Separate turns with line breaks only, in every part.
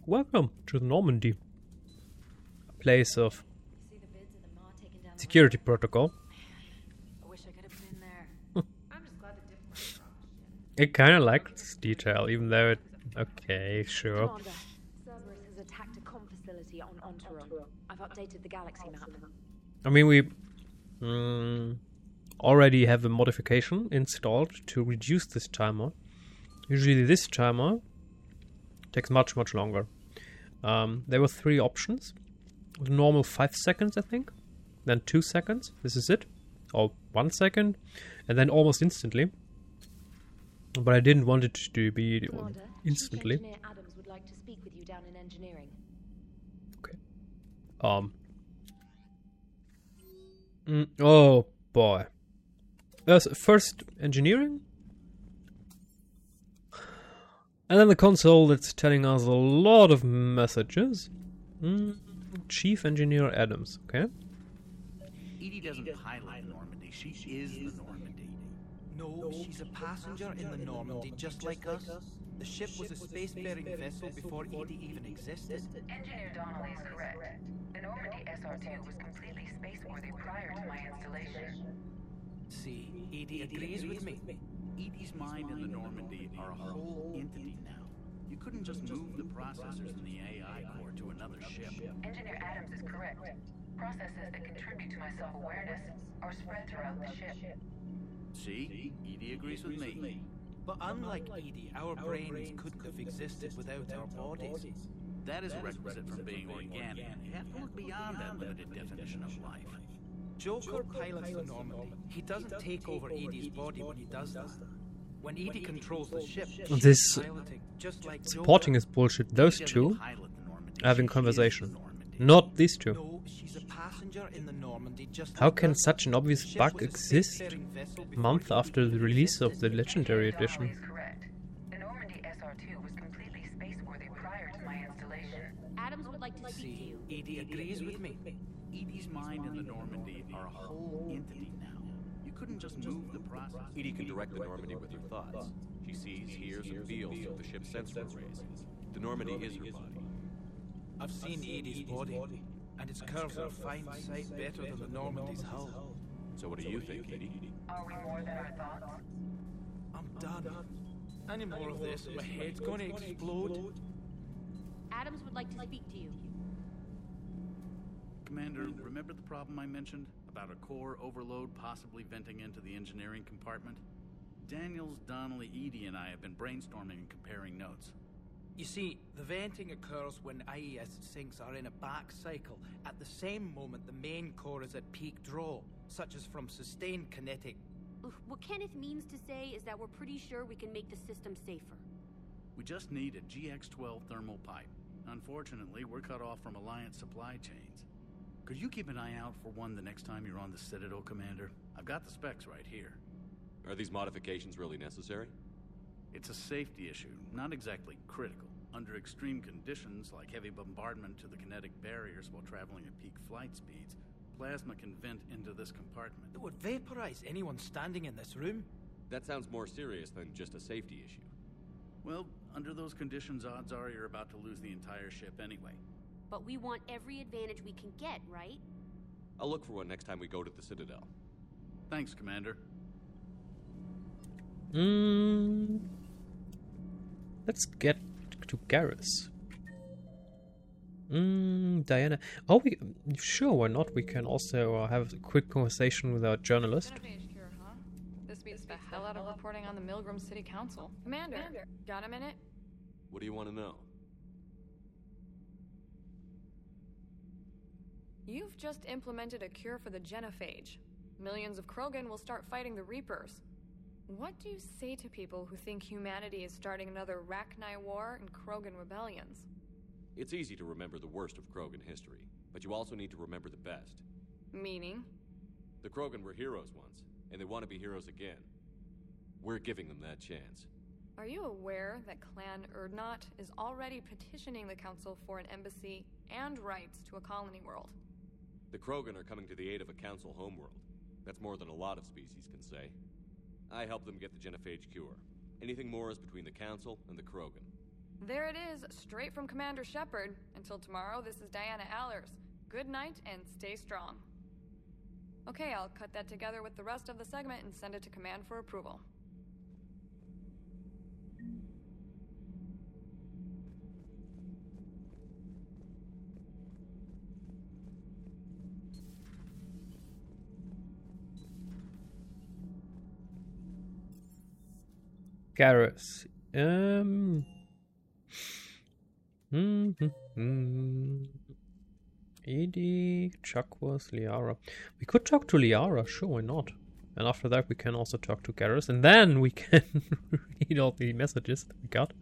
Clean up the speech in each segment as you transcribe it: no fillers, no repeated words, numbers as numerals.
Welcome to Normandy, a place of security protocol.
I wish I could have been there. I'm just glad the diplomat
It kind of likes this detail, even though it... Okay, sure.
Commander, Cerberus has attacked a comm facility on Ontario. I've updated the galaxy map.
I mean, we already have a modification installed to reduce this timer. Usually this timer takes much longer. There were 3 options. The normal 5 seconds, I think. Then 2 seconds. This is it. Or 1 second. And then almost instantly. But I didn't want it to be
Commander,
instantly.
Chief Engineer Adams would like to speak with you down in engineering.
Okay. Oh boy. First engineering. And then the console that's telling us a lot of messages. Chief Engineer Adams, okay.
Edie doesn't pilot the Normandy, she is the Normandy.
No, she's a passenger in the Normandy, just like us. The ship was a spacefaring vessel before Edie even existed.
Engineer Donnelly is correct. The Normandy SR-2 was completely spaceworthy prior to my installation.
See, Edie agrees with me.
Edie's mind and the Normandy are a whole entity now. You couldn't just move the processors in the AI core to another ship.
Engineer Adams is correct. Processes that contribute to my self-awareness are spread throughout the ship.
See? Edie agrees with me.
But unlike Edie, our brains couldn't have existed without our bodies.
That is a requisite from being organic. You have to look beyond that limited definition of life.
Joker pilots the Normandy. He doesn't take over Edie's body when he does that. When Edie controls the ship,
This
she's piloting, just like
supporting
Joker.
is bullshit. Those two
Pilot the Normandy,
having
she
conversation.
is the Normandy.
Not these two.
No, she's a passenger in the Normandy, just
How
like
can
us.
such an obvious
The ship
bug
was a
exist
spacefaring vessel
a
before
month
Edie
after the
even
release of the
existed.
Legendary
Engineer Donnelly
Edition?
is correct. The Normandy SR-2 was completely spaceworthy prior to my installation.
Adams would like to speak to
See,
you.
Edie agrees with me.
Edie's mind and the Normandy are a whole entity now. You couldn't just move the process.
Edie can direct the Normandy with her thoughts. She sees, hears, and feels through the ship's sensor arrays. The Normandy is her body.
I've seen Edie's body, and its curves are a fine sight better than the Normandy's hull.
So what do you think, Edie?
Are we more than our thoughts?
I'm done. Any more of this, and my head's gonna explode.
Adams would like to speak to you.
Commander, remember the problem I mentioned? About a core overload possibly venting into the engineering compartment? Daniels, Donnelly, Edie, and I have been brainstorming and comparing notes.
You see, the venting occurs when IES sinks are in a back cycle. At the same moment, the main core is at peak draw, such as from sustained kinetic.
What Kenneth means to say is that we're pretty sure we can make the system safer.
We just need a GX-12 thermal pipe. Unfortunately, we're cut off from Alliance supply chains. Could you keep an eye out for one the next time you're on the Citadel, Commander? I've got the specs right here.
Are these modifications really necessary?
It's a safety issue, not exactly critical. Under extreme conditions, like heavy bombardment to the kinetic barriers while traveling at peak flight speeds, plasma can vent into this compartment.
It would vaporize anyone standing in this room.
That sounds more serious than just a safety issue.
Well, under those conditions, odds are you're about to lose the entire ship anyway.
But we want every advantage we can get, right?
I'll look for one next time we go to the Citadel.
Thanks, Commander.
Let's get to Garrus. Diana. Oh, sure, why not? We can also have a quick conversation with our journalist.
Here, huh? This beats the hell out of reporting on the Milgram City Council. Commander, got a minute?
What do you want to know?
You've just implemented a cure for the genophage. Millions of Krogan will start fighting the Reapers. What do you say to people who think humanity is starting another Rachni War and Krogan rebellions?
It's easy to remember the worst of Krogan history, but you also need to remember the best.
Meaning?
The Krogan were heroes once, and they want to be heroes again. We're giving them that chance.
Are you aware that Clan Urdnot is already petitioning the Council for an embassy and rights to a colony world?
The Krogan are coming to the aid of a Council homeworld. That's more than a lot of species can say. I helped them get the genophage cure. Anything more is between the Council and the Krogan.
There it is, straight from Commander Shepard. Until tomorrow, this is Diana Allers. Good night and stay strong. Okay, I'll cut that together with the rest of the segment and send it to Command for approval.
Garrus. Edie, Chuckworth, Liara. We could talk to Liara, sure, why not? And after that we can also talk to Garrus, and then we can read all the messages that we got.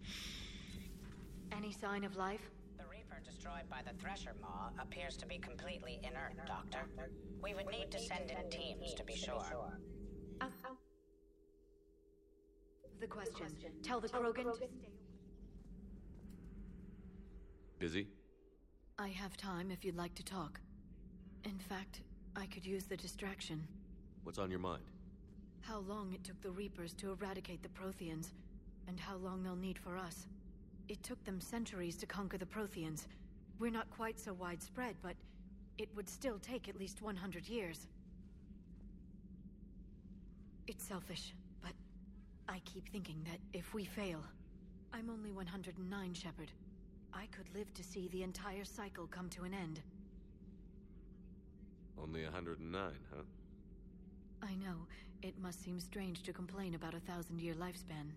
Any sign of life?
The Reaper destroyed by the Thresher Maw appears to be completely inert, Doctor. We would need to send in teams to be sure.
The question. Tell the Krogan to...
Busy?
I have time if you'd like to talk. In fact, I could use the distraction.
What's on your mind?
How long it took the Reapers to eradicate the Protheans, and how long they'll need for us. It took them centuries to conquer the Protheans. We're not quite so widespread, but it would still take at least 100 years. It's selfish, but I keep thinking that if we fail... I'm only 109, Shepard. I could live to see the entire cycle come to an end.
Only 109, huh?
I know. It must seem strange to complain about a 1,000-year lifespan.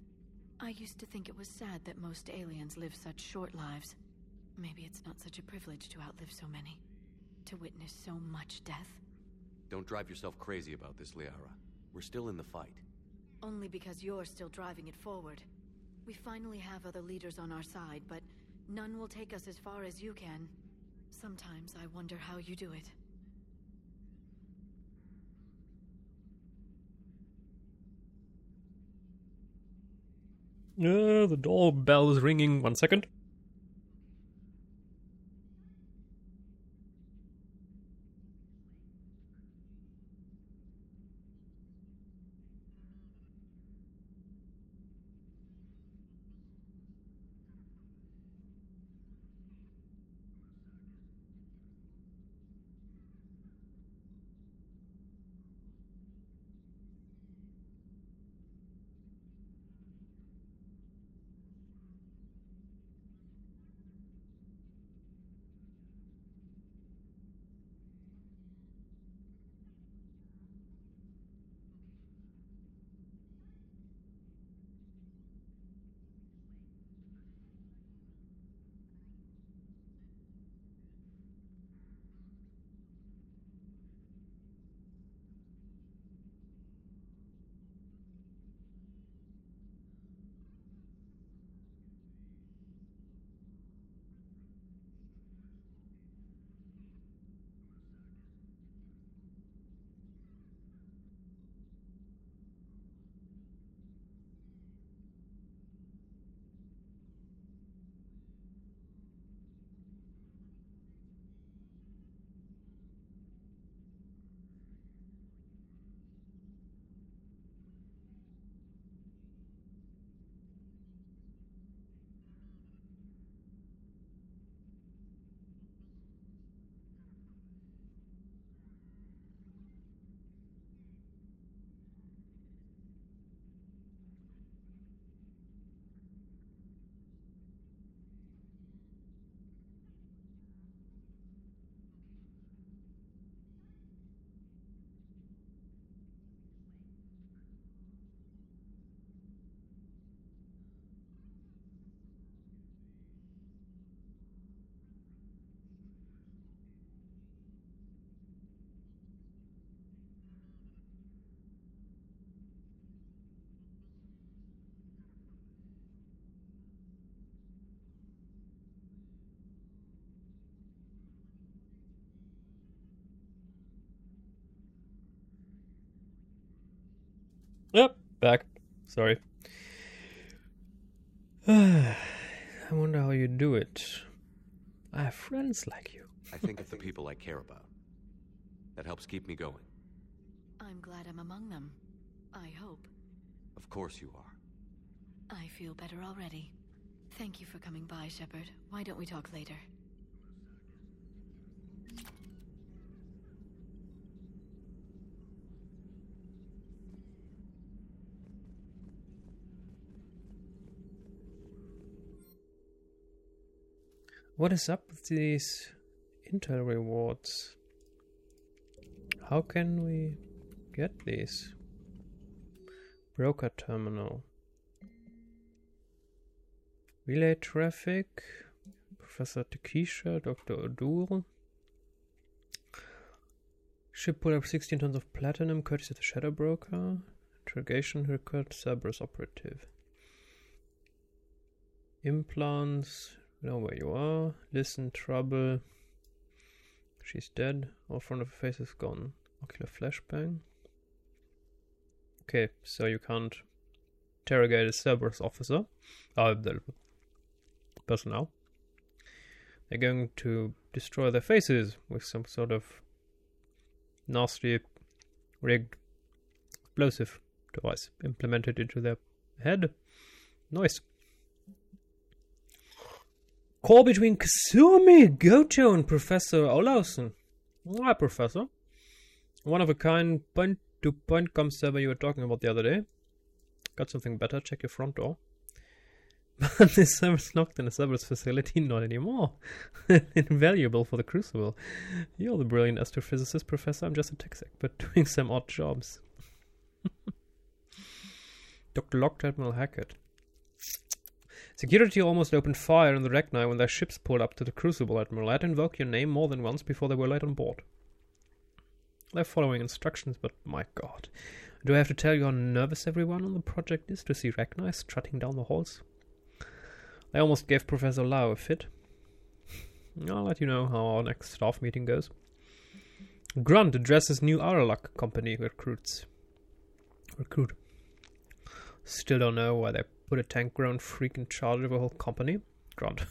I used to think it was sad that most aliens live such short lives. Maybe it's not such a privilege to outlive so many. To witness so much death.
Don't drive yourself crazy about this, Liara. We're still in the fight.
Only because you're still driving it forward. We finally have other leaders on our side, but none will take us as far as you can. Sometimes I wonder how you do it.
The doorbell is ringing. 1 second. Yep, back. Sorry. I wonder how you do it. I have friends like you.
I think of the people I care about. That helps keep me going.
I'm glad I'm among them. I hope.
Of course you are.
I feel better already. Thank you for coming by, Shepard. Why don't we talk later?
What is up with these Intel rewards? How can we get these? Broker terminal. Relay traffic. Professor Takesha, Dr. O'Doul. Ship pulled up 16 tons of platinum, courtesy of the Shadow Broker. Interrogation record, Cerberus operative. Implants. We know where you are. Listen, trouble. She's dead. All front of her face is gone. Ocular flashbang. Okay, so you can't interrogate a Cerberus officer. The personnel. They're going to destroy their faces with some sort of nasty rigged explosive device implemented into their head. Nice. Call between Kasumi, Goto, and Professor Olausen. Hi, Professor. One of a kind point-to-point comm server you were talking about the other day. Got something better? Check your front door. But this server's locked in a server's facility, not anymore. Invaluable for the Crucible. You're the brilliant astrophysicist, Professor. I'm just a tech expert doing some odd jobs. Dr. Locke, Admiral Hackett. Security almost opened fire on the Ragnar when their ships pulled up to the Crucible, Admiral. I had to invoke your name more than once before they were let on board. They're following instructions, but my god. Do I have to tell you how nervous everyone on the project is to see Ragnar strutting down the halls? They almost gave Professor Lau a fit. I'll let you know how our next staff meeting goes. Grunt addresses new Aralak company recruit. Still don't know why they put a tank-grown freak in charge of a whole company. Grunt.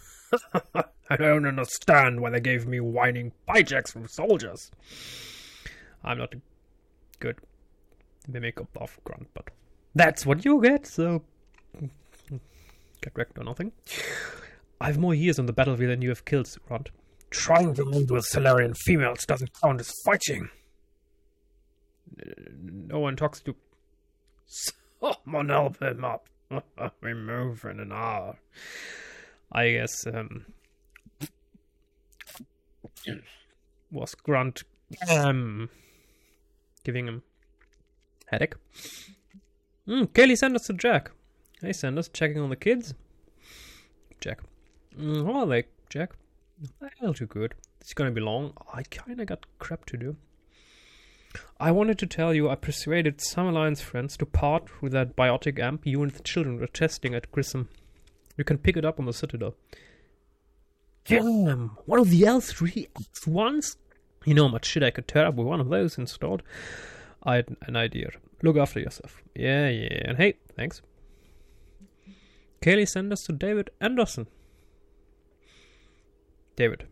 I don't understand why they gave me whining hijacks from soldiers. I'm not a good mimic of Grunt, but that's what you get, so get wrecked or nothing. I have more years on the battlefield than you have killed, Grunt. Trying to mate with Solarian females doesn't count as fighting. No one talks to... Someone help him up. We move in an hour. I guess, was Grunt, giving him headache. Kaylee sent us to Jack. Hey, Sanders, checking on the kids? Jack. How are they, Jack? Well, too good. It's gonna be long. I kinda got crap to do. I wanted to tell you I persuaded some Alliance friends to part with that biotic amp you and the children were testing at Grissom. You can pick it up on the Citadel. Damn! One of the L3 X1s? You know how much shit I could tear up with one of those installed. I had an idea. Look after yourself. Yeah. And hey, thanks. Kaylee sent us to David Anderson. David.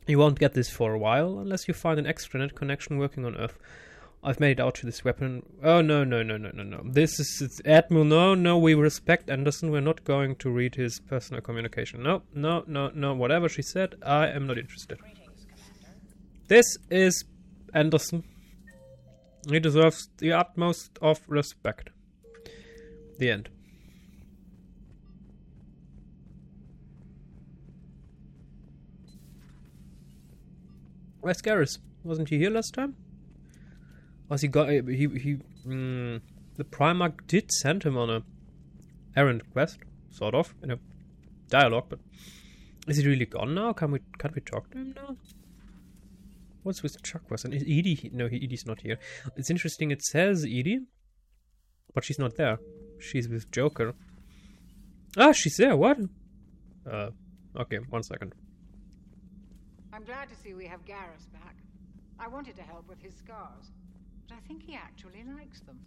You won't get this for a while, unless you find an extranet connection working on Earth. I've made it out to this weapon. Oh, no. This is Admiral. No, we respect Anderson. We're not going to read his personal communication. No. Whatever she said, I am not interested. This is Anderson. He deserves the utmost of respect. The end. Where's Garrus? Wasn't he here last time? Was he got the Primarch did send him on a errand quest, sort of, in a dialogue, but is he really gone now? Can't we talk to him now? What's with Chuck was? And is Edie? No, Edie's not here. It's interesting. It says Edie, but she's not there. She's with Joker. Ah, she's there. What? Okay. 1 second.
I'm glad to see we have Garrus back. I wanted to help with his scars, but I think he actually likes them.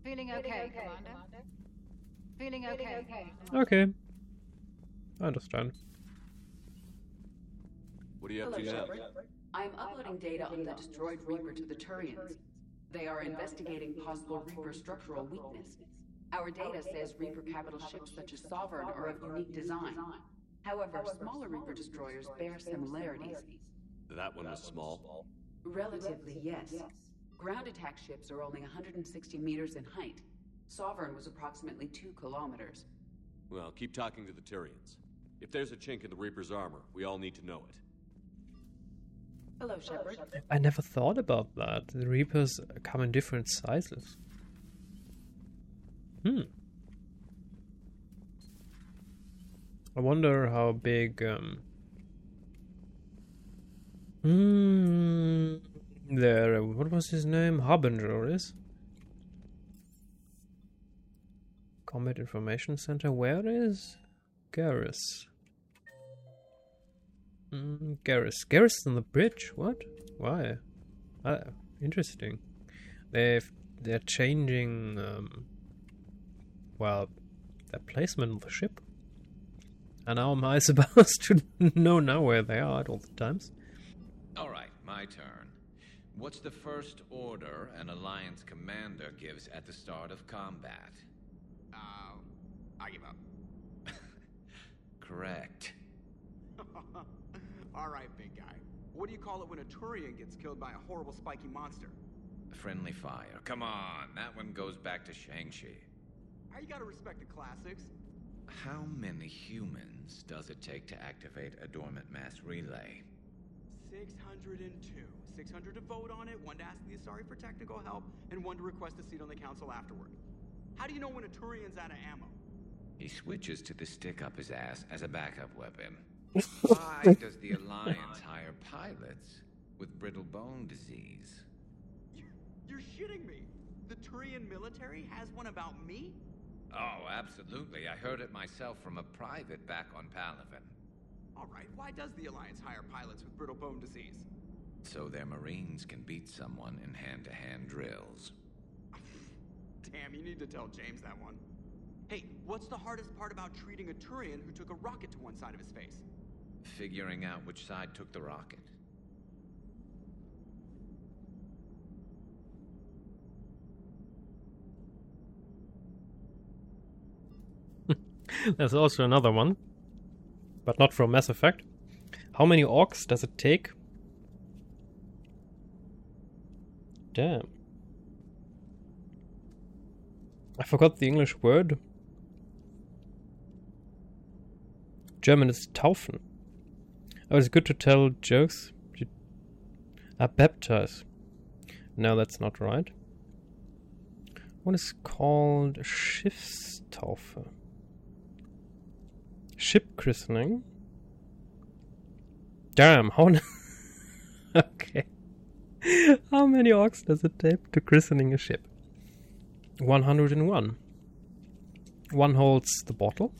Feeling okay, Commander? Feeling okay, Commander?
Okay. I understand.
What are you up to now?
I'm uploading data on the destroyed Reaper to the Turians. They are investigating possible Reaper structural weakness. Our data says Reaper capital ships such as Sovereign are of unique design. However, smaller Reaper destroyers bear similarities.
That one was small?
Relatively, yes. Ground attack ships are only 160 meters in height. Sovereign was approximately 2 kilometers.
Well, keep talking to the Tyrians. If there's a chink in the Reaper's armor, we all need to know it.
Hello, Shepard.
I never thought about that. The Reapers come in different sizes. I wonder how big there, what was his name? Harbinger is? Combat Information Center. Where is Garrus? Garrus. Garrus on the bridge? What? Why? Interesting. They're changing well, their placement of the ship. And how am I supposed to know now where they are at all the times?
Alright, my turn. What's the first order an Alliance commander gives at the start of combat?
I give up.
Correct.
Alright, big guy. What do you call it when a Turian gets killed by a horrible spiky monster?
Friendly fire. Come on, that one goes back to Shang-Chi.
You gotta respect the classics.
How many humans does it take to activate a dormant mass relay?
602. 600 to vote on it, 1 to ask the Asari for technical help, and 1 to request a seat on the council afterward. How do you know when a Turian's out of ammo?
He switches to the stick up his ass as a backup weapon. Why does the Alliance hire pilots with brittle bone disease?
You're shitting me! The Turian military has one about me?
Oh, absolutely. I heard it myself from a private back on Palaven.
Alright, why does the Alliance hire pilots with brittle bone disease?
So their Marines can beat someone in hand-to-hand drills.
Damn, you need to tell James that one. Hey, what's the hardest part about treating a Turian who took a rocket to one side of his face?
Figuring out which side took the rocket.
There's also another one, but not from Mass Effect. How many orcs does it take? Damn. I forgot the English word. German is taufen. Oh, it's good to tell jokes. Baptize. No, that's not right. What is called Schiffstaufe? Ship christening? Damn, how... Okay. How many orcs does it take to christening a ship? 101. One holds the bottle,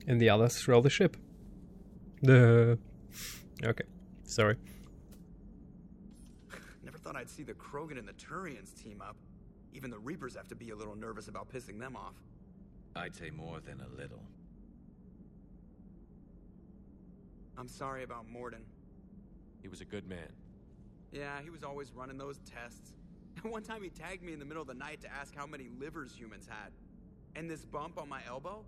and the others throw the ship. Okay, sorry.
Never thought I'd see the Krogan and the Turians team up. Even the Reapers have to be a little nervous about pissing them off.
I'd say more than a little.
I'm sorry about Morden.
He was a good man.
Yeah, he was always running those tests. One time he tagged me in the middle of the night to ask how many livers humans had. And this bump on my elbow?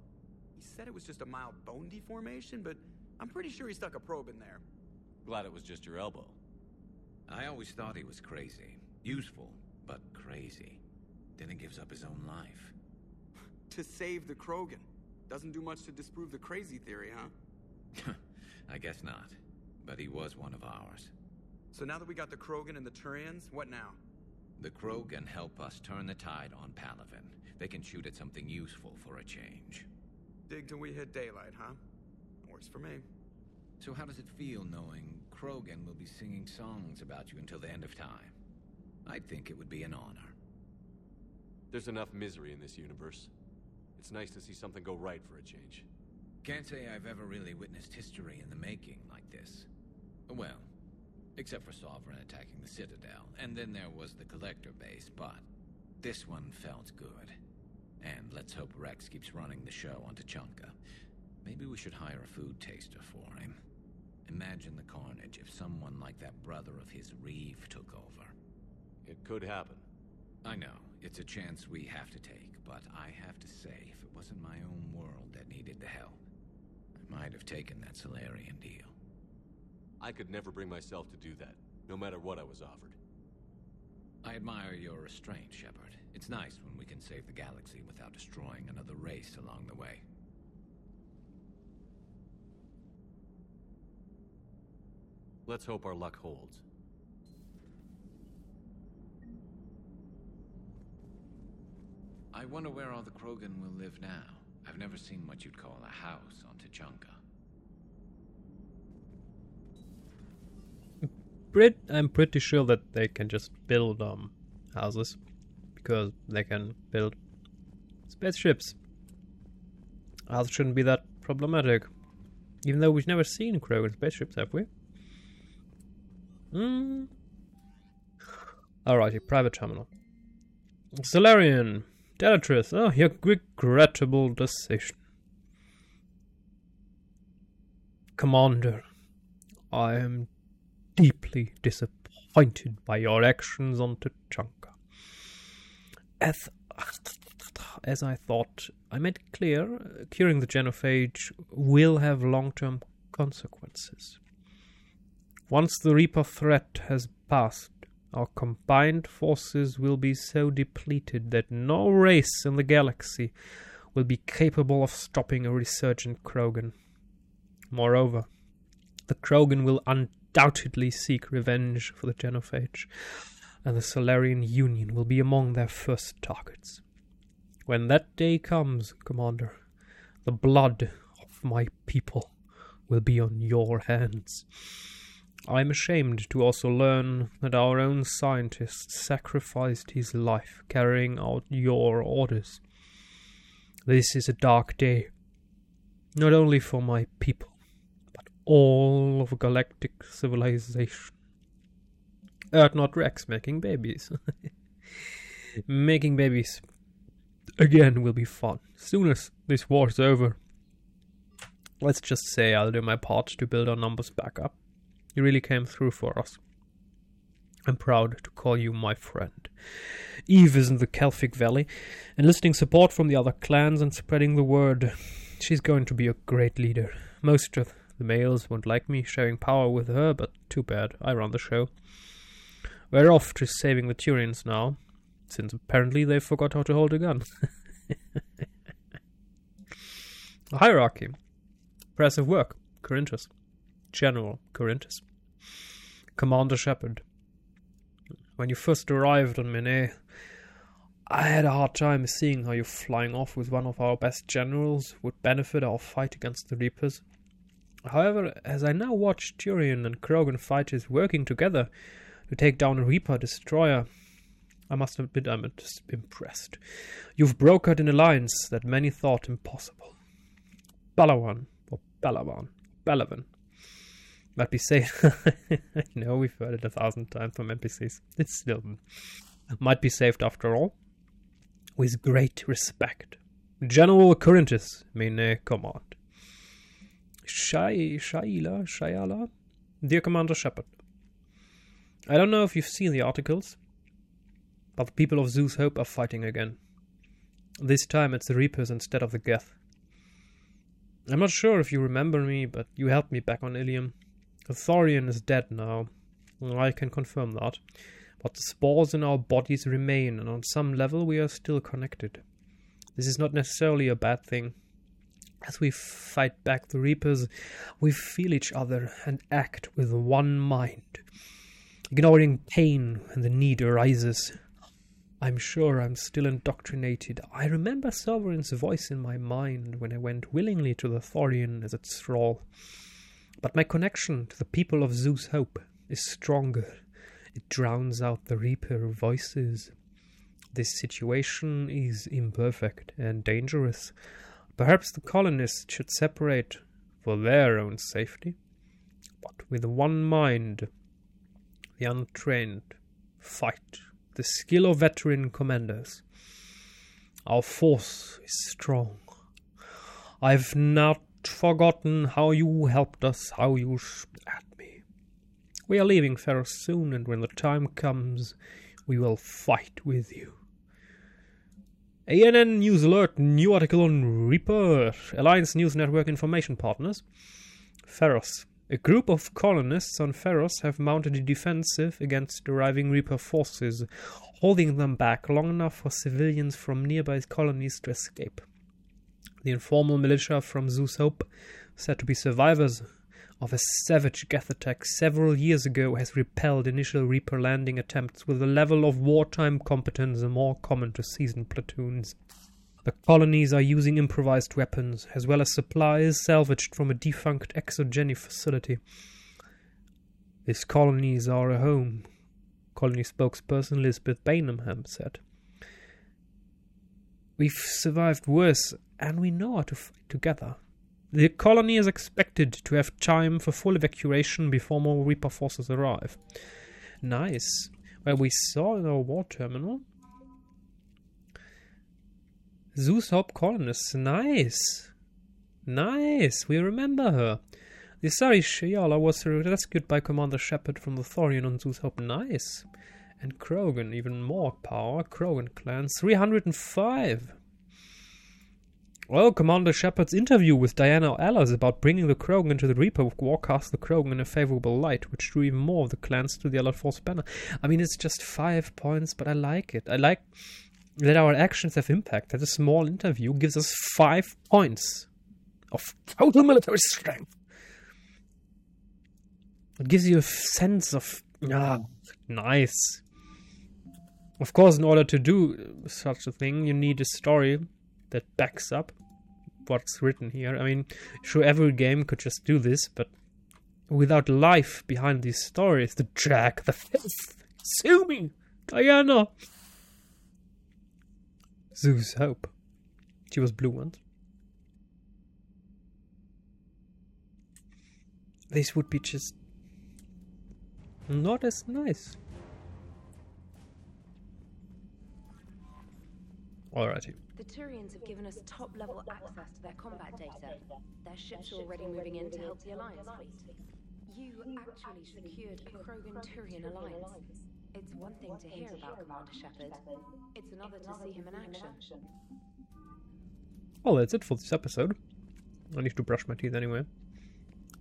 He said it was just a mild bone deformation, but I'm pretty sure he stuck a probe in there.
Glad it was just your elbow.
I always thought he was crazy. Useful, but crazy. Then he gives up his own life.
To save the Krogan. Doesn't do much to disprove the crazy theory, huh?
I guess not. But he was one of ours.
So now that we got the Krogan and the Turians, what now?
The Krogan help us turn the tide on Palaven. They can shoot at something useful for a change.
Dig till we hit daylight, huh? Works for me.
So how does it feel knowing Krogan will be singing songs about you until the end of time? I'd think it would be an honor.
There's enough misery in this universe. It's nice to see something go right for a change.
Can't say I've ever really witnessed history in the making like this. Well, except for Sovereign attacking the Citadel, and then there was the Collector base, but this one felt good. And let's hope Rex keeps running the show on Tuchanka. Maybe we should hire a food taster for him. Imagine the carnage if someone like that brother of his, Reeve, took over.
It could happen.
I know. It's a chance we have to take, but I have to say, if it wasn't my own world that needed the help, I might have taken that Solarian deal.
I could never bring myself to do that, no matter what I was offered.
I admire your restraint, Shepard. It's nice when we can save the galaxy without destroying another race along the way.
Let's hope our luck holds.
I wonder where all the Krogan will live now. I've never seen what you'd call a house on Tuchanka.
I'm pretty sure that they can just build houses, because they can build spaceships. Houses shouldn't be that problematic, even though we've never seen Krogan spaceships, have we? Alrighty, private terminal. Solarian, Delatrus, oh, your regrettable decision. Commander, I am deeply disappointed by your actions on Tuchanka. As I thought, I made it clear, curing the genophage will have long-term consequences. Once the Reaper threat has passed, our combined forces will be so depleted that no race in the galaxy will be capable of stopping a resurgent Krogan. Moreover, the Krogan will undoubtedly seek revenge for the genophage, and the Solarian Union will be among their first targets. When that day comes, Commander, the blood of my people will be on your hands. I am ashamed to also learn that our own scientist sacrificed his life carrying out your orders. This is a dark day, not only for my people, but all of galactic civilization. Not Rex making babies. Making babies again will be fun. Soon as this war's over. Let's just say I'll do my part to build our numbers back up. You really came through for us. I'm proud to call you my friend. Eve is in the Kelphic Valley, enlisting support from the other clans and spreading the word. She's going to be a great leader. Most of the males won't like me sharing power with her, but too bad, I run the show. We're off to saving the Turians now, since apparently they forgot how to hold a gun. Hierarchy. Impressive work. Corinthus. General Corinthus. Commander Shepard. When you first arrived on Mene, I had a hard time seeing how you flying off with one of our best generals would benefit our fight against the Reapers. However, as I now watch Turian and Krogan fighters working together to take down a Reaper destroyer, I must admit I'm just impressed. You've brokered an alliance that many thought impossible. Balawan, or Balawan, Balavan. Might be safe. I know we've heard it 1,000 times from NPCs. It's still might be saved after all. With great respect. General Corinthus, Mene command. Shayala? Dear Commander Shepard. I don't know if you've seen the articles, but the people of Zeus Hope are fighting again. This time it's the Reapers instead of the Geth. I'm not sure if you remember me, but you helped me back on Ilium. The Thorian is dead now. I can confirm that. But the spores in our bodies remain, and on some level we are still connected. This is not necessarily a bad thing. As we fight back the Reapers, we feel each other and act with one mind, ignoring pain when the need arises. I'm sure I'm still indoctrinated. I remember Sovereign's voice in my mind when I went willingly to the Thorian as its thrall. But my connection to the people of Zeus Hope is stronger. It drowns out the Reaper voices. This situation is imperfect and dangerous. Perhaps the colonists should separate for their own safety. But with one mind, the untrained fight, the skill of veteran commanders. Our force is strong. I've not forgotten how you helped us, how you spared me. We are leaving Ferros soon, and when the time comes, we will fight with you. ANN News Alert, new article on Reaper. Alliance News Network information partners. Pharos. A group of colonists on Pharos have mounted a defensive against arriving Reaper forces, holding them back long enough for civilians from nearby colonies to escape. The informal militia from Zeus Hope, said to be survivors of a savage Geth attack several years ago, has repelled initial Reaper landing attempts with a level of wartime competence more common to seasoned platoons. The colonies are using improvised weapons, as well as supplies salvaged from a defunct exogeny facility. These colonies are a home, colony spokesperson Lisbeth Bainham said. We've survived worse, and we know how to fight together. The colony is expected to have time for full evacuation before more Reaper forces arrive. Nice. Well, we saw in our war terminal. Zeus Hope colonists. Nice. Nice. We remember her. The Asari Shiala was rescued by Commander Shepard from the Thorian on Zeus Hope. Nice. And Krogan, even more power. Krogan clan. 305. Well, Commander Shepard's interview with Diana Ellis about bringing the Krogan into the Reaper War cast the Krogan in a favorable light, which drew even more of the clans to the Allied Force banner. I mean, it's just 5 points, but I like it. I like that our actions have impact. That a small interview gives us 5 points of total military strength. It gives you a sense of, nice. Of course, in order to do such a thing, you need a story that backs up what's written here. I mean, sure, every game could just do this, but without life behind these stories, the drag, the filth, sue me, Diana. Zeus Hope. She was blue once. This would be just not as nice. Alrighty.
The Turians have given us top-level access to their combat data. Their ships are already moving in to help the Alliance fleet. You actually secured a Krogan-Turian alliance. It's one thing to hear about Commander Shepard. It's another to see him in action.
Well, that's it for this episode. I need to brush my teeth anyway. I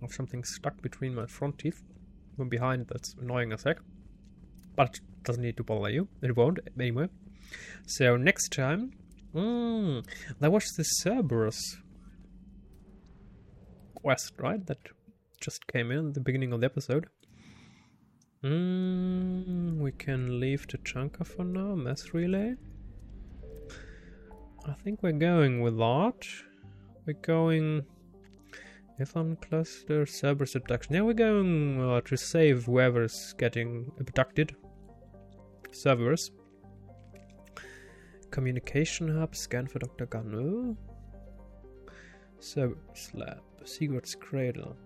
have something stuck between my front teeth. From behind, that's annoying as heck. But it doesn't need to bother you. It won't, anyway. So, next time... there was the Cerberus quest, right? That just came in at the beginning of the episode. We can leave the Chunker for now. Mass relay. I think we're going with that. We're going... Ethon cluster, Cerberus abduction. Yeah, we're going to save whoever's getting abducted. Cerberus. Communication hub, scan for Dr. Ganu. Cerberus lab, Sigurd's cradle.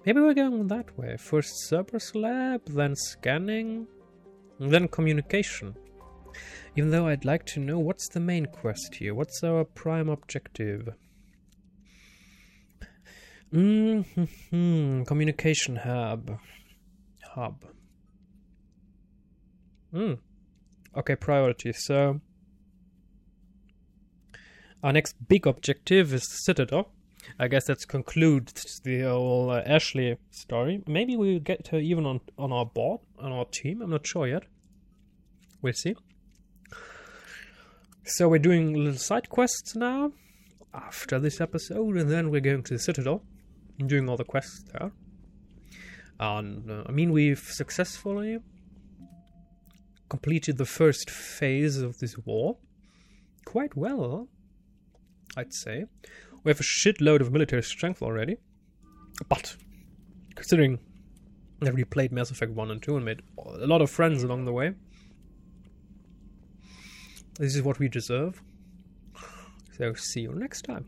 Maybe we're going that way. First Cerberus lab, then scanning, and then communication. Even though I'd like to know what's the main quest here. What's our prime objective? Communication hub. Okay, priority. So our next big objective is Citadel. I guess that concludes the whole Ashley story. Maybe we'll get her even on our board, on our team. I'm not sure yet. We'll see. So we're doing little side quests now after this episode, and then we're going to the Citadel and doing all the quests there. And I mean, we've successfully completed the first phase of this war quite well, I'd say. We have a shitload of military strength already, but considering that we played Mass Effect 1 and 2 and made a lot of friends along the way, this is what we deserve. So see you next time.